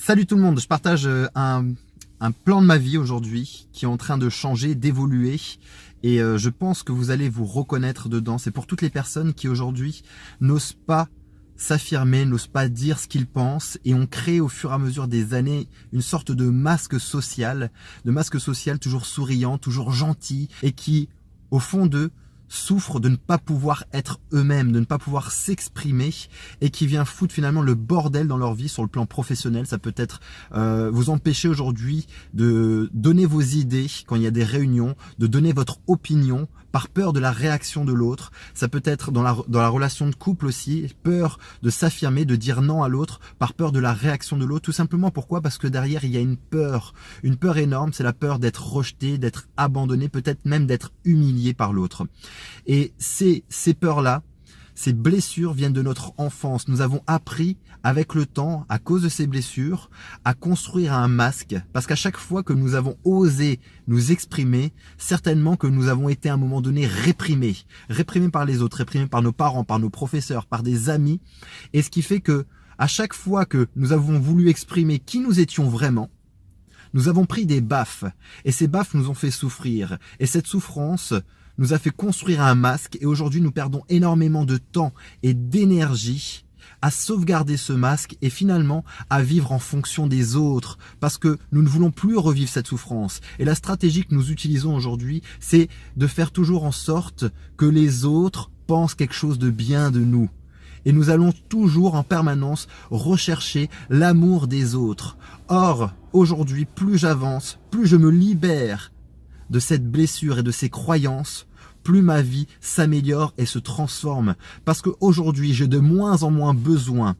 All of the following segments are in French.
Salut tout le monde, je partage un plan de ma vie aujourd'hui qui est en train de changer, d'évoluer et je pense que vous allez vous reconnaître dedans. C'est pour toutes les personnes qui aujourd'hui n'osent pas s'affirmer, n'osent pas dire ce qu'ils pensent et ont créé au fur et à mesure des années une sorte de masque social toujours souriant, toujours gentil et qui, au fond d'eux, souffrent de ne pas pouvoir être eux-mêmes, de ne pas pouvoir s'exprimer et qui vient foutre finalement le bordel dans leur vie sur le plan professionnel. Ça peut être vous empêcher aujourd'hui de donner vos idées quand il y a des réunions, de donner votre opinion par peur de la réaction de l'autre. Ça peut être dans la relation de couple aussi, peur de s'affirmer, de dire non à l'autre par peur de la réaction de l'autre. Tout simplement pourquoi? Parce que derrière il y a une peur énorme, c'est la peur d'être rejeté, d'être abandonné, peut-être même d'être humilié par l'autre. Et ces peurs-là, ces blessures viennent de notre enfance. Nous avons appris avec le temps, à cause de ces blessures, à construire un masque. Parce qu'à chaque fois que nous avons osé nous exprimer, certainement que nous avons été à un moment donné réprimés. Réprimés par les autres, réprimés par nos parents, par nos professeurs, par des amis. Et ce qui fait que à chaque fois que nous avons voulu exprimer qui nous étions vraiment, nous avons pris des baffes. Et ces baffes nous ont fait souffrir. Et cette souffrance nous a fait construire un masque et aujourd'hui nous perdons énormément de temps et d'énergie à sauvegarder ce masque et finalement à vivre en fonction des autres parce que nous ne voulons plus revivre cette souffrance. Et la stratégie que nous utilisons aujourd'hui, c'est de faire toujours en sorte que les autres pensent quelque chose de bien de nous. Et nous allons toujours en permanence rechercher l'amour des autres. Or, aujourd'hui, plus j'avance, plus je me libère de cette blessure et de ces croyances, plus ma vie s'améliore et se transforme. Parce qu'aujourd'hui, j'ai de moins en moins besoin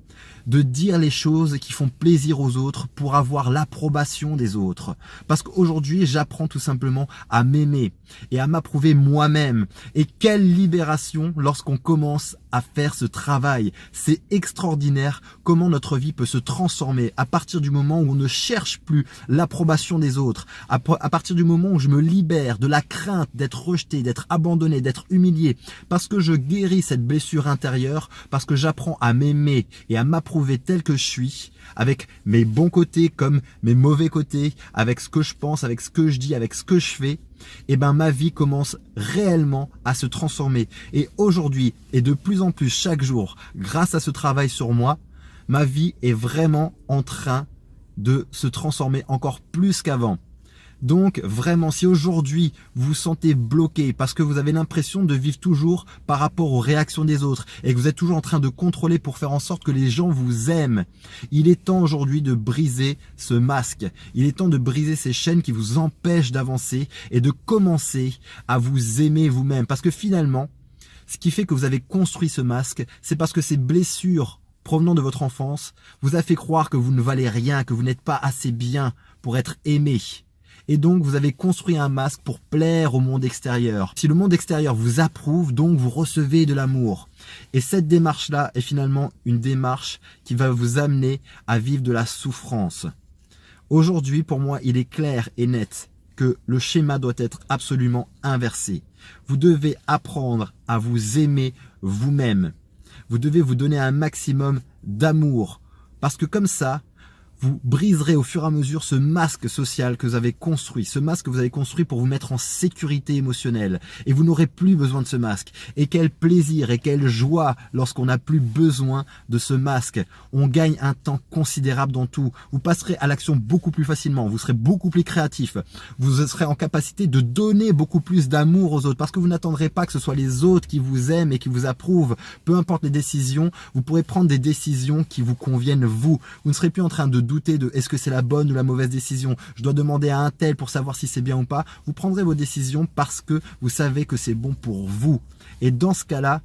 de dire les choses qui font plaisir aux autres pour avoir l'approbation des autres. Parce qu'aujourd'hui, j'apprends tout simplement à m'aimer et à m'approuver moi-même. Et quelle libération lorsqu'on commence à faire ce travail. C'est extraordinaire comment notre vie peut se transformer à partir du moment où on ne cherche plus l'approbation des autres, à partir du moment où je me libère de la crainte d'être rejeté, d'être abandonné, d'être humilié, parce que je guéris cette blessure intérieure, parce que j'apprends à m'aimer et à m'approuver tel que je suis, avec mes bons côtés comme mes mauvais côtés, avec ce que je pense, avec ce que je dis, avec ce que je fais, et ben ma vie commence réellement à se transformer. Et aujourd'hui, et de plus en plus chaque jour, grâce à ce travail sur moi, ma vie est vraiment en train de se transformer encore plus qu'avant. Donc vraiment, si aujourd'hui vous vous sentez bloqué parce que vous avez l'impression de vivre toujours par rapport aux réactions des autres et que vous êtes toujours en train de contrôler pour faire en sorte que les gens vous aiment, il est temps aujourd'hui de briser ce masque. Il est temps de briser ces chaînes qui vous empêchent d'avancer et de commencer à vous aimer vous-même. Parce que finalement, ce qui fait que vous avez construit ce masque, c'est parce que ces blessures provenant de votre enfance vous a fait croire que vous ne valez rien, que vous n'êtes pas assez bien pour être aimé. Et donc, vous avez construit un masque pour plaire au monde extérieur. Si le monde extérieur vous approuve, donc vous recevez de l'amour. Et cette démarche-là est finalement une démarche qui va vous amener à vivre de la souffrance. Aujourd'hui, pour moi, il est clair et net que le schéma doit être absolument inversé. Vous devez apprendre à vous aimer vous-même. Vous devez vous donner un maximum d'amour. Parce que comme ça, vous briserez au fur et à mesure ce masque social que vous avez construit, ce masque que vous avez construit pour vous mettre en sécurité émotionnelle. Et vous n'aurez plus besoin de ce masque. Et quel plaisir et quelle joie lorsqu'on n'a plus besoin de ce masque. On gagne un temps considérable dans tout. Vous passerez à l'action beaucoup plus facilement. Vous serez beaucoup plus créatif. Vous serez en capacité de donner beaucoup plus d'amour aux autres. Parce que vous n'attendrez pas que ce soit les autres qui vous aiment et qui vous approuvent. Peu importe les décisions, vous pourrez prendre des décisions qui vous conviennent vous. Vous ne serez plus en train de douter de est-ce que c'est la bonne ou la mauvaise décision, je dois demander à un tel pour savoir si c'est bien ou pas. Vous prendrez vos décisions parce que vous savez que c'est bon pour vous. Et dans ce cas-là,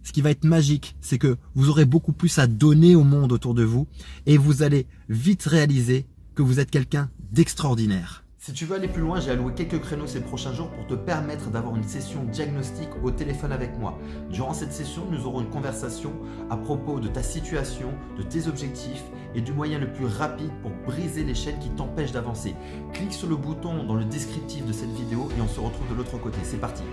ce qui va être magique, c'est que vous aurez beaucoup plus à donner au monde autour de vous et vous allez vite réaliser que vous êtes quelqu'un d'extraordinaire. Si tu veux aller plus loin, j'ai alloué quelques créneaux ces prochains jours pour te permettre d'avoir une session diagnostic au téléphone avec moi. Durant cette session, nous aurons une conversation à propos de ta situation, de tes objectifs et du moyen le plus rapide pour briser les chaînes qui t'empêchent d'avancer. Clique sur le bouton dans le descriptif de cette vidéo et on se retrouve de l'autre côté. C'est parti!